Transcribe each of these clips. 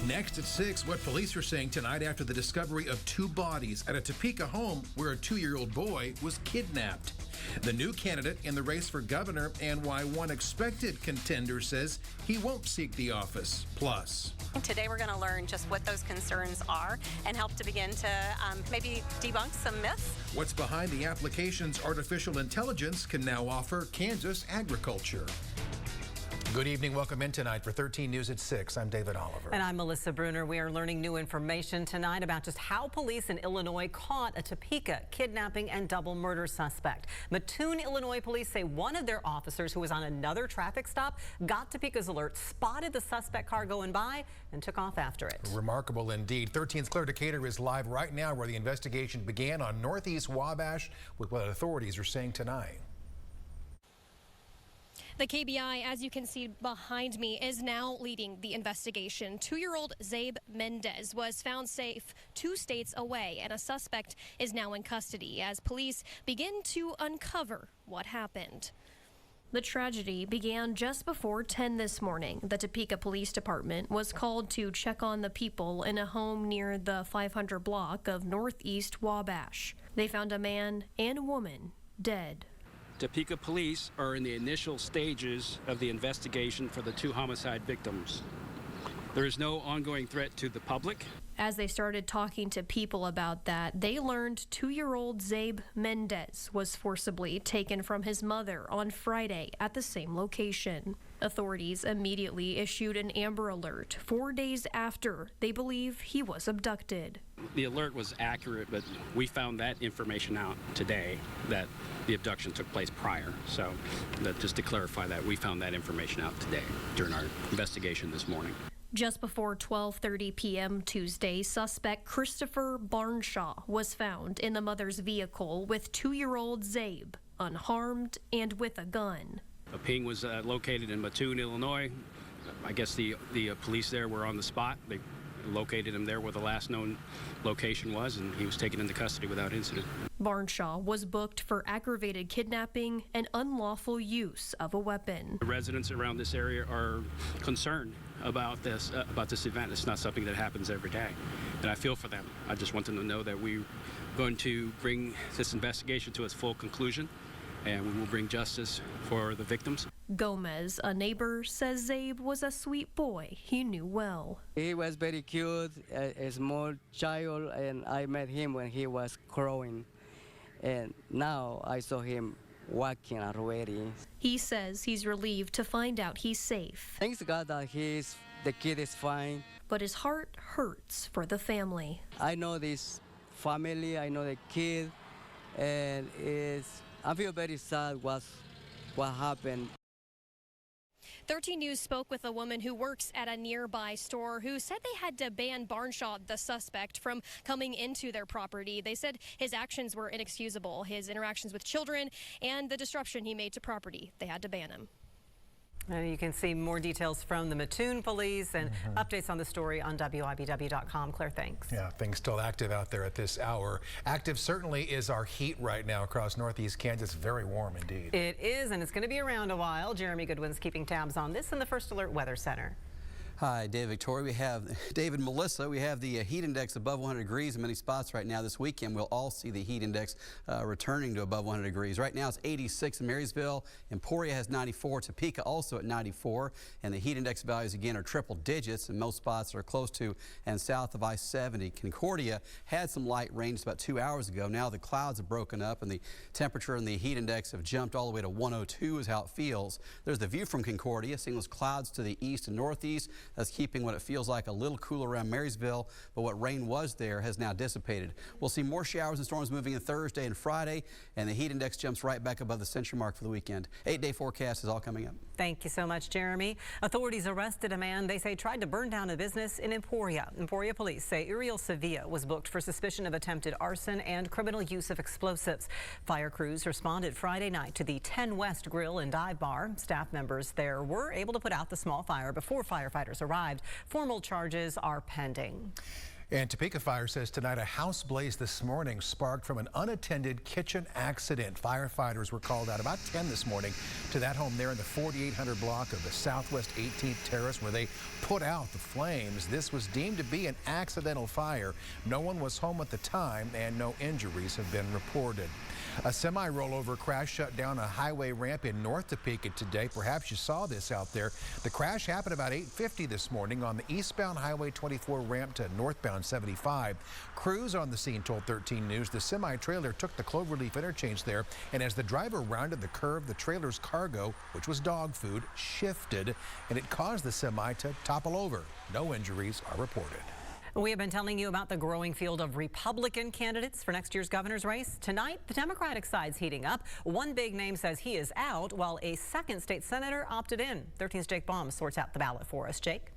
Next at 6, what police are saying tonight after the discovery of 2 bodies at a Topeka home where a 2-year-old boy was kidnapped. The new candidate in the race for governor and why one expected contender says he won't seek the office. Plus, today we're going to learn just what those concerns are and help to begin to maybe debunk some myths. What's behind the applications artificial intelligence can now offer Kansas agriculture. Good evening. Welcome in tonight for 13 News at 6. I'm David Oliver. And I'm Melissa Bruner. We are learning new information tonight about just how police in Illinois caught a Topeka kidnapping and double murder suspect. Mattoon, Illinois police say one of their officers who was on another traffic stop got Topeka's alert, spotted the suspect car going by, and took off after it. Remarkable indeed. 13's Claire Decatur is live right now where the investigation began on Northeast Wabash with what authorities are saying tonight. The KBI, as you can see behind me, is now leading the investigation. 2-year-old Zabe Mendez was found safe 2 states away, and a suspect is now in custody as police begin to uncover what happened. The tragedy began just before 10 this morning. The Topeka Police Department was called to check on the people in a home near the 500 block of Northeast Wabash. They found a man and a woman dead. Topeka police are in the initial stages of the investigation for the 2 homicide victims. There is no ongoing threat to the public. As they started talking to people about that, they learned 2-year-old Zabe Mendez was forcibly taken from his mother on Friday at the same location. Authorities immediately issued an Amber Alert 4 days after they believe he was abducted. The alert was accurate, but we found that information out today that the abduction took place prior. So just to clarify that, we found that information out today during our investigation this morning. Just before 12:30 p.m. Tuesday, suspect Christopher Barnshaw was found in the mother's vehicle with 2-year-old Zabe, unharmed and with a gun. A ping was located in Mattoon, Illinois. I guess the police there were on the spot. They located him there where the last known location was, and he was taken into custody without incident. Barnshaw was booked for aggravated kidnapping and unlawful use of a weapon. The residents around this area are concerned about this event. It's not something that happens every day, and I feel for them. I just want them to know that we're going to bring this investigation to its full conclusion, and we will bring justice for the victims. Gomez, a neighbor, says Zabe was a sweet boy he knew well. He was very cute, a small child, and I met him when he was growing. And now I saw him walking already. He says he's relieved to find out he's safe. Thanks God that the kid is fine. But his heart hurts for the family. I know this family, I know the kid, and I feel very sad what happened. 13 News spoke with a woman who works at a nearby store who said they had to ban Barnshaw, the suspect, from coming into their property. They said his actions were inexcusable, his interactions with children and the disruption he made to property. They had to ban him. And you can see more details from the Mattoon police and updates on the story on WIBW.com. Claire, thanks. Yeah, things still active out there at this hour. Active certainly is our heat right now across Northeast Kansas. Very warm indeed. It is, and it's going to be around a while. Jeremy Goodwin's keeping tabs on this in the First Alert Weather Center. Hi, Dave, Victoria. We have David, Melissa. We have the heat index above 100 degrees in many spots right now. This weekend, we'll all see the heat index returning to above 100 degrees. Right now, it's 86 in Marysville. Emporia has 94. Topeka also at 94. And the heat index values, again, are triple digits, and most spots are close to and south of I-70. Concordia had some light rain just about 2 hours ago. Now the clouds have broken up, and the temperature and the heat index have jumped all the way to 102 is how it feels. There's the view from Concordia, seeing those clouds to the east and northeast. That's keeping what it feels like a little cooler around Marysville, but what rain was there has now dissipated. We'll see more showers and storms moving in Thursday and Friday, and the heat index jumps right back above the century mark for the weekend. 8-day forecast is all coming up. Thank you so much, Jeremy. Authorities arrested a man they say tried to burn down a business in Emporia. Emporia police say Uriel Sevilla was booked for suspicion of attempted arson and criminal use of explosives. Fire crews responded Friday night to the 10 West Grill and Dive Bar. Staff members there were able to put out the small fire before firefighters arrived. Formal charges are pending. And Topeka Fire says tonight a house blaze this morning sparked from an unattended kitchen accident. Firefighters were called out about 10 this morning to that home there in the 4800 block of the Southwest 18th Terrace where they put out the flames. This was deemed to be an accidental fire. No one was home at the time and no injuries have been reported. A semi-rollover crash shut down a highway ramp in North Topeka today. Perhaps you saw this out there. The crash happened about 8:50 this morning on the eastbound Highway 24 ramp to northbound 75. Crews on the scene told 13 News the semi-trailer took the Cloverleaf interchange there, and as the driver rounded the curve, the trailer's cargo, which was dog food, shifted, and it caused the semi to topple over. No injuries are reported. We have been telling you about the growing field of Republican candidates for next year's governor's race. Tonight, the Democratic side's heating up. One big name says he is out, while a second state senator opted in. 13's Jake Baum sorts out the ballot for us. Jake?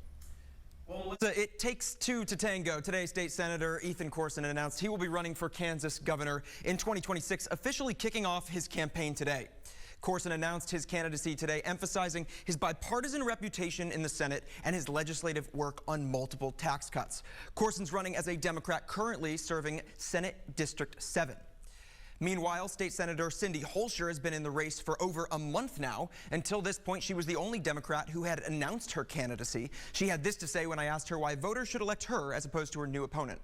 Well, it takes two to tango. Today, State Senator Ethan Corson announced he will be running for Kansas governor in 2026, officially kicking off his campaign today. Corson announced his candidacy today, emphasizing his bipartisan reputation in the Senate and his legislative work on multiple tax cuts. Corson's running as a Democrat currently serving Senate District 7. Meanwhile, State Senator Cindy Holscher has been in the race for over a month now. Until this point, she was the only Democrat who had announced her candidacy. She had this to say when I asked her why voters should elect her as opposed to her new opponent.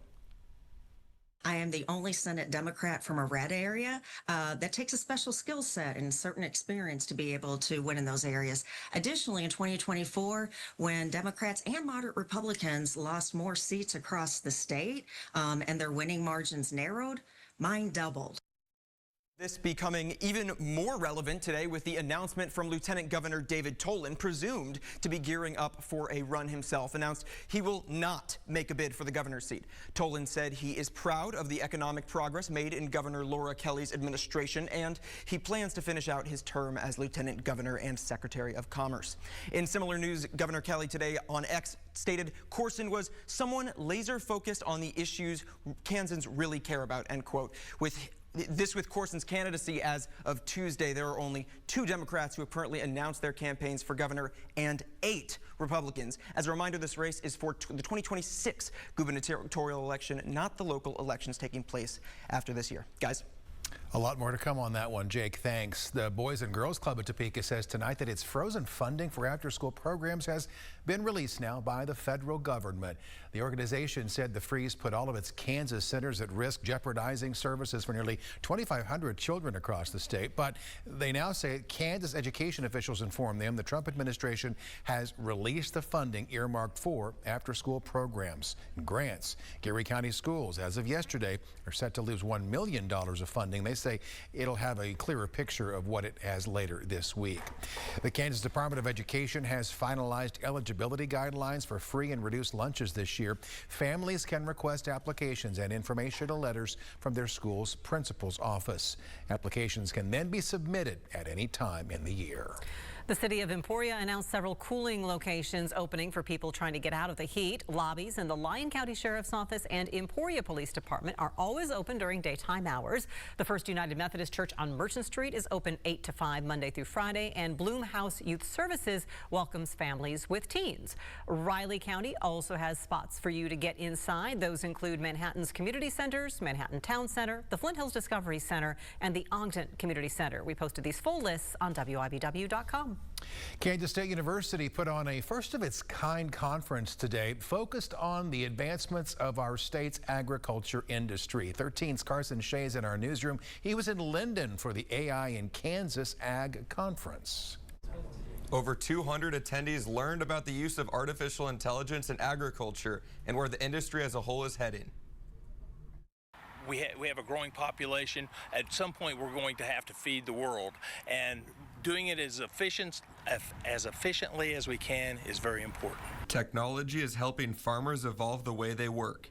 I am the only Senate Democrat from a red area. That takes a special skill set and certain experience to be able to win in those areas. Additionally, in 2024, when Democrats and moderate Republicans lost more seats across the state and their winning margins narrowed, mine doubled. This becoming even more relevant today with the announcement from Lieutenant Governor David Tolan, presumed to be gearing up for a run himself, announced he will not make a bid for the governor's seat. Tolan said he is proud of the economic progress made in Governor Laura Kelly's administration, and he plans to finish out his term as Lieutenant Governor and Secretary of Commerce. In similar news, Governor Kelly today on X stated Corson was someone laser focused on the issues Kansans really care about, end quote. With Corson's candidacy as of Tuesday, there are only 2 Democrats who have currently announced their campaigns for governor and 8 Republicans. As a reminder, this race is for the 2026 gubernatorial election, not the local elections taking place after this year. Guys. A lot more to come on that one, Jake. Thanks. The Boys and Girls Club of Topeka says tonight that its frozen funding for after-school programs has been released now by the federal government. The organization said the freeze put all of its Kansas centers at risk, jeopardizing services for nearly 2,500 children across the state. But they now say Kansas education officials informed them the Trump administration has released the funding earmarked for after-school programs and grants. Geary County schools, as of yesterday, are set to lose $1 million of funding. They say it'll have a clearer picture of what it has later this week. The Kansas Department of Education has finalized eligibility guidelines for free and reduced lunches this year. Families can request applications and informational letters from their school's principal's office. Applications can then be submitted at any time in the year. The city of Emporia announced several cooling locations opening for people trying to get out of the heat. Lobbies in the Lyon County Sheriff's Office and Emporia Police Department are always open during daytime hours. The First United Methodist Church on Merchant Street is open 8 to 5 Monday through Friday, and Bloom House Youth Services welcomes families with teens. Riley County also has spots for you to get inside. Those include Manhattan's community centers, Manhattan Town Center, the Flint Hills Discovery Center, and the Ogden Community Center. We posted these full lists on WIBW.com. Kansas State University put on a first-of-its-kind conference today focused on the advancements of our state's agriculture industry. 13's Carson Shea is in our newsroom. He was in Linden for the AI in Kansas Ag Conference. Over 200 attendees learned about the use of artificial intelligence in agriculture and where the industry as a whole is heading. We have a growing population. At some point, we're going to have to feed the world, and doing it as efficiently as we can is very important. Technology is helping farmers evolve the way they work.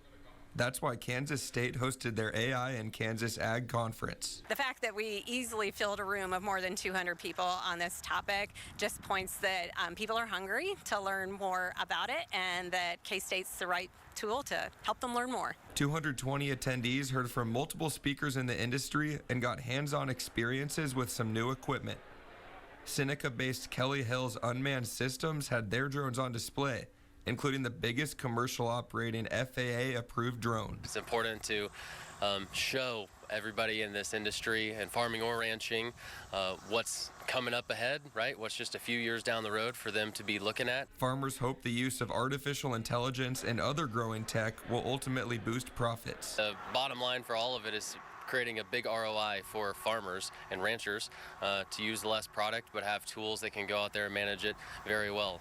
That's why Kansas State hosted their AI in Kansas Ag Conference. The fact that we easily filled a room of more than 200 people on this topic just points that people are hungry to learn more about it, and that K-State's the right tool to help them learn more. 220 attendees heard from multiple speakers in the industry and got hands-on experiences with some new equipment. Seneca-based Kelly Hills Unmanned Systems had their drones on display, including the biggest commercial operating FAA-approved drone. It's important to show everybody in this industry, and farming or ranching, what's coming up ahead, right? What's just a few years down the road for them to be looking at. Farmers hope the use of artificial intelligence and other growing tech will ultimately boost profits. The bottom line for all of it is creating a big ROI for farmers and ranchers to use less product but have tools that can go out there and manage it very well.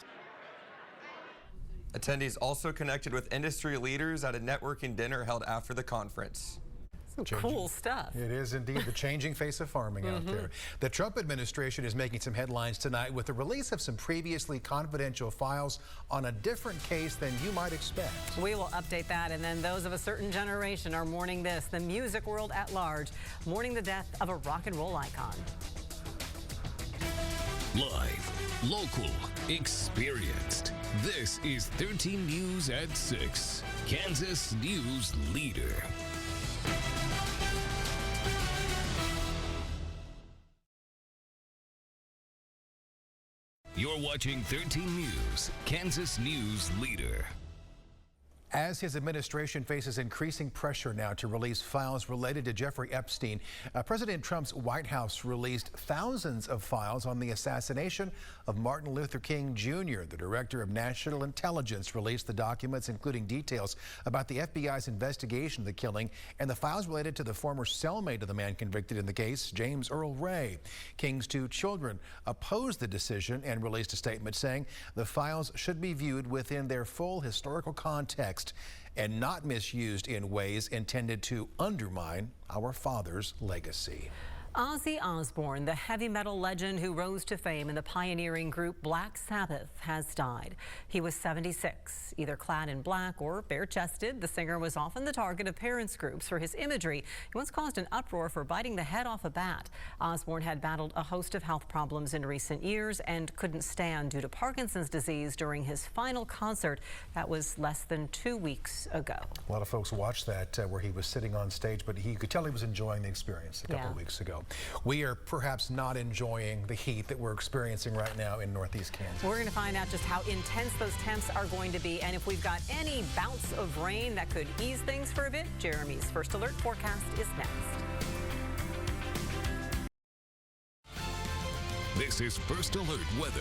Attendees also connected with industry leaders at a networking dinner held after the conference. Some cool stuff. It is indeed the changing face of farming out there. The Trump administration is making some headlines tonight with the release of some previously confidential files on a different case than you might expect. We will update that, and then those of a certain generation are mourning this. The music world at large mourning the death of a rock and roll icon. Live, local, experienced. This is 13 News at 6, Kansas News Leader. You're watching 13 News, Kansas News Leader. As his administration faces increasing pressure now to release files related to Jeffrey Epstein, President Trump's White House released thousands of files on the assassination of Martin Luther King Jr. The director of national intelligence released the documents, including details about the FBI's investigation of the killing and the files related to the former cellmate of the man convicted in the case, James Earl Ray. King's two children opposed the decision and released a statement saying the files should be viewed within their full historical context and not misused in ways intended to undermine our father's legacy. Ozzy Osbourne, the heavy metal legend who rose to fame in the pioneering group Black Sabbath, has died. He was 76. Either clad in black or bare-chested, the singer was often the target of parents' groups for his imagery. He once caused an uproar for biting the head off a bat. Osbourne had battled a host of health problems in recent years and couldn't stand due to Parkinson's disease during his final concert. That was less than 2 weeks ago. A lot of folks watched that where he was sitting on stage, but you could tell he was enjoying the experience a couple of weeks ago. We are perhaps not enjoying the heat that we're experiencing right now in northeast Kansas. We're going to find out just how intense those temps are going to be and if we've got any bouts of rain that could ease things for a bit. Jeremy's First Alert forecast is next. This is First Alert weather.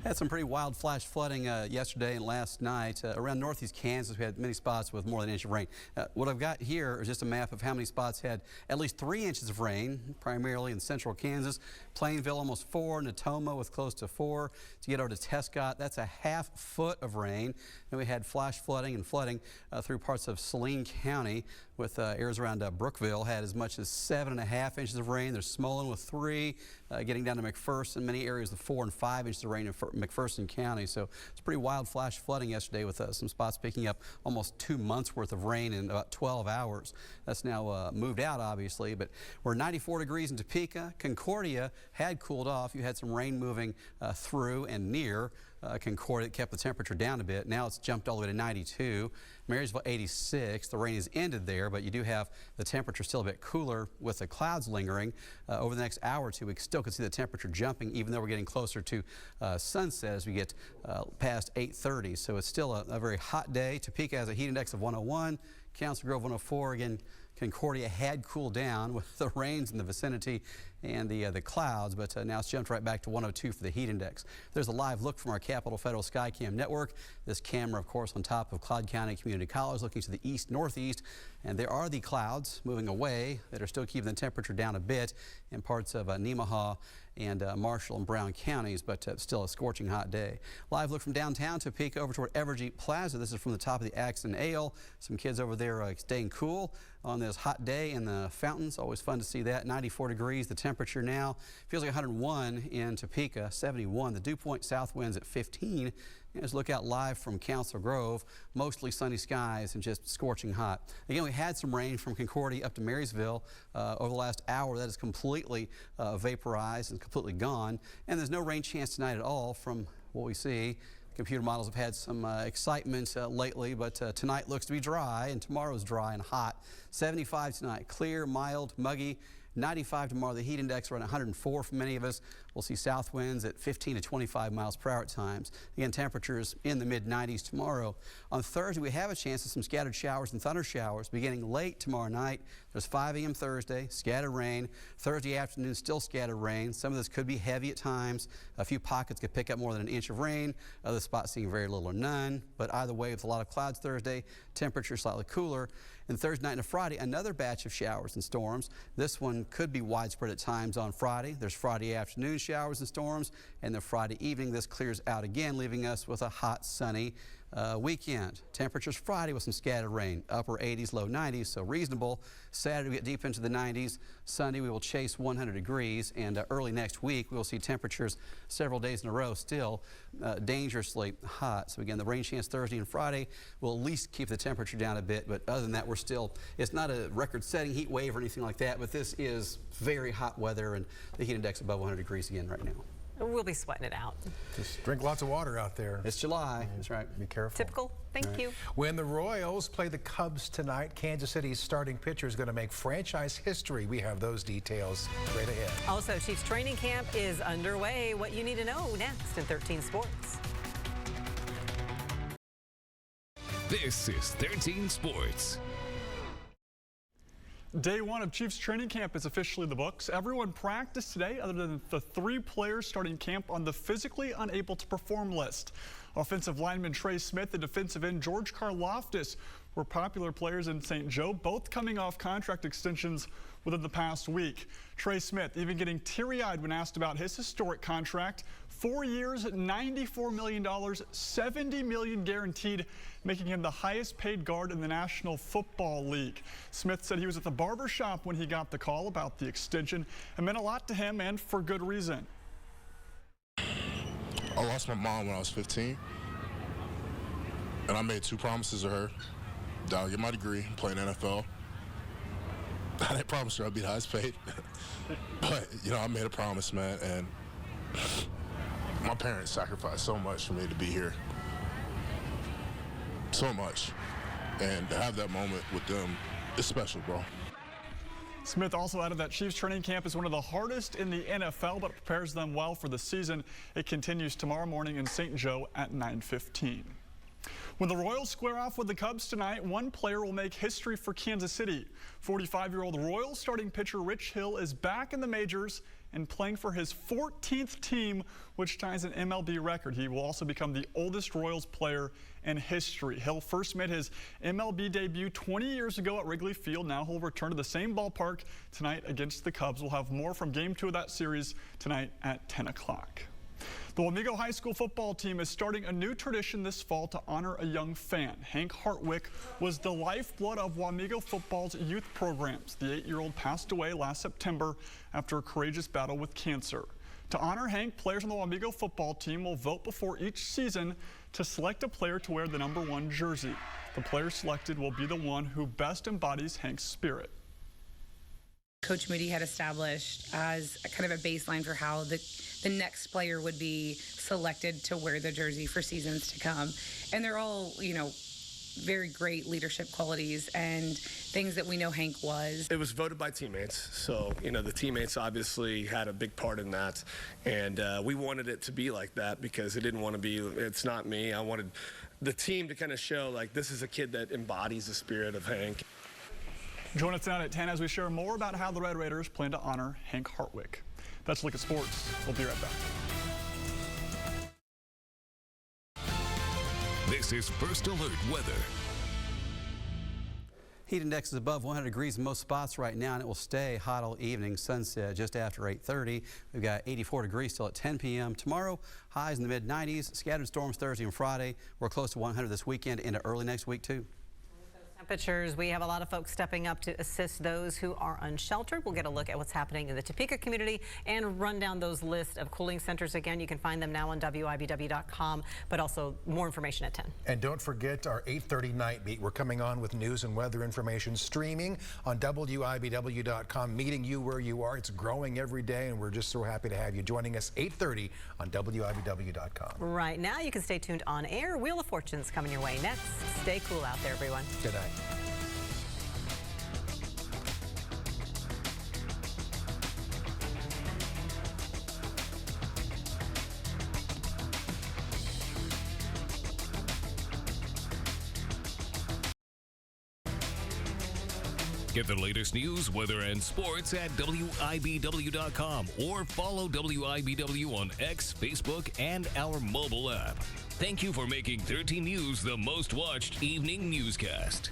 Had some pretty wild flash flooding yesterday and last night. Around northeast Kansas, we had many spots with more than an inch of rain. What I've got here is just a map of how many spots had at least 3 inches of rain, primarily in central Kansas. Plainville almost 4, Natoma with close to 4. To get over to Tescott, that's a ½ foot of rain. Then we had flash flooding and flooding through parts of Saline County, with areas around Brookville had as much as 7.5 inches of rain. There's Smolin with 3, getting down to McPherson. Many areas of 4 and 5 inches of rain in McPherson County. So it's pretty wild flash flooding yesterday with some spots picking up almost 2 months worth of rain in about 12 hours. That's now moved out, obviously, but we're 94 degrees in Topeka. Concordia had cooled off. You had some rain moving through and near Concordia. It kept the temperature down a bit. Now it's jumped all the way to 92. Marysville 86. The rain has ended there, but you do have the temperature still a bit cooler with the clouds lingering. Over the next hour or two, we still could see the temperature jumping, even though we're getting closer to sunset as we get past 8:30. So it's still a very hot day. Topeka has a heat index of 101. Council Grove 104. Again, Concordia had cooled down with the rains in the vicinity and the clouds, but now it's jumped right back to 102 for the heat index. There's a live look from our Capitol Federal Skycam network. This camera, of course, on top of Clyde County Community College, looking to the east-northeast, and there are the clouds moving away that are still keeping the temperature down a bit in parts of Nemaha and Marshall and Brown counties, but still a scorching hot day. Live look from downtown Topeka over toward Evergy Plaza. This is from the top of the Axon Ale. Some kids over there staying cool on this hot day in the fountains. Always fun to see that. 94 degrees. The temperature now feels like 101 in Topeka, 71. The dew point south winds at 15. Let's look out live from Council Grove. Mostly sunny skies and just scorching hot. Again, we had some rain from Concordia up to Marysville over the last hour. That is completely vaporized and completely gone. And there's no rain chance tonight at all from what we see. Computer models have had some excitement lately, but tonight looks to be dry, and tomorrow's dry and hot. 75 tonight, clear, mild, muggy. 95 tomorrow. The heat index around 104 for many of us. We'll see south winds at 15 to 25 miles per hour at times. Again, temperatures in the mid-90s tomorrow. On Thursday, we have a chance of some scattered showers and thunder showers beginning late tomorrow night. There's 5 a.m. Thursday, scattered rain. Thursday afternoon, still scattered rain. Some of this could be heavy at times. A few pockets could pick up more than an inch of rain. Other spots seeing very little or none. But either way, with a lot of clouds Thursday, temperatures slightly cooler. And Thursday night and Friday, another batch of showers and storms. This one could be widespread at times on Friday. There's Friday afternoon showers and storms, and then Friday evening this clears out again, leaving us with a hot, sunny weekend. Temperatures Friday with some scattered rain, upper 80s, low 90s, so reasonable. Saturday we get deep into the 90s. Sunday we will chase 100 degrees, and early next week we will see temperatures several days in a row still dangerously hot. So again, the rain chance Thursday and Friday will at least keep the temperature down a bit, but other than that, we're still, it's not a record-setting heat wave or anything like that, but this is very hot weather, and the heat index above 100 degrees again right now. We'll be sweating it out. Just drink lots of water out there. It's July. That's right. Be careful. Typical. Thank you. When the Royals play the Cubs tonight, Kansas City's starting pitcher is going to make franchise history. We have those details right ahead. Also, Chiefs training camp is underway. What you need to know next in 13 Sports. This is 13 Sports. Day one of Chiefs training camp is officially in the books. Everyone practiced today other than the 3 players starting camp on the physically unable to perform list. Offensive lineman Trey Smith and defensive end George Karlaftis were popular players in St. Joe, both coming off contract extensions within the past week. Trey Smith even getting teary-eyed when asked about his historic contract. 4 years, $94 million, $70 million guaranteed, making him the highest paid guard in the National Football League. Smith said he was at the barber shop when he got the call about the extension. It meant a lot to him, and for good reason. I lost my mom when I was 15, and I made 2 promises to her that I'll get my degree, play in NFL. I didn't promise her I'd be the highest paid, but, you know, I made a promise, man, and my parents sacrificed so much for me to be here. So much. And to have that moment with them is special, bro. Smith also added that Chiefs training camp is one of the hardest in the NFL, but prepares them well for the season. It continues tomorrow morning in St. Joe at 9:15. When the Royals square off with the Cubs tonight, one player will make history for Kansas City. 45-year-old Royals starting pitcher Rich Hill is back in the majors and playing for his 14th team, which ties an MLB record. He will also become the oldest Royals player in history. Hill first made his MLB debut 20 years ago at Wrigley Field. Now he'll return to the same ballpark tonight against the Cubs. We'll have more from Game 2 of that series tonight at 10 o'clock. The Wamego High School football team is starting a new tradition this fall to honor a young fan. Hank Hartwick was the lifeblood of Wamego football's youth programs. The 8-year-old passed away last September after a courageous battle with cancer. To honor Hank, players on the Wamego football team will vote before each season to select a player to wear the #1 jersey. The player selected will be the one who best embodies Hank's spirit. Coach Moody had established as a kind of a baseline for how the next player would be selected to wear the jersey for seasons to come. And they're all, you know, very great leadership qualities and things that we know Hank was. It was voted by teammates, so, you know, the teammates obviously had a big part in that. And we wanted it to be like that because it didn't want to be, it's not me. I wanted the team to kind of show, like, this is a kid that embodies the spirit of Hank. Join us tonight at 10 as we share more about how the Red Raiders plan to honor Hank Hartwick. That's a look at sports. We'll be right back. This is First Alert Weather. Heat index is above 100 degrees in most spots right now, and it will stay hot all evening. Sunset just after 8:30. We've got 84 degrees still at 10 p.m. Tomorrow, highs in the mid-90s. Scattered storms Thursday and Friday. We're close to 100 this weekend into early next week, too. Temperatures, we have a lot of folks stepping up to assist those who are unsheltered. We'll get a look at what's happening in the Topeka community and run down those lists of cooling centers again. You can find them now on WIBW.com, but also more information at 10. And don't forget our 8:30 night beat. We're coming on with news and weather information streaming on WIBW.com, meeting you where you are. It's growing every day, and we're just so happy to have you joining us 8:30 on WIBW.com. Right now, you can stay tuned on air. Wheel of Fortune's coming your way next. Stay cool out there, everyone. Good night. Get the latest news, weather, and sports at WIBW.com or follow WIBW on X, Facebook, and our mobile app. Thank you for making 13 News the most watched evening newscast.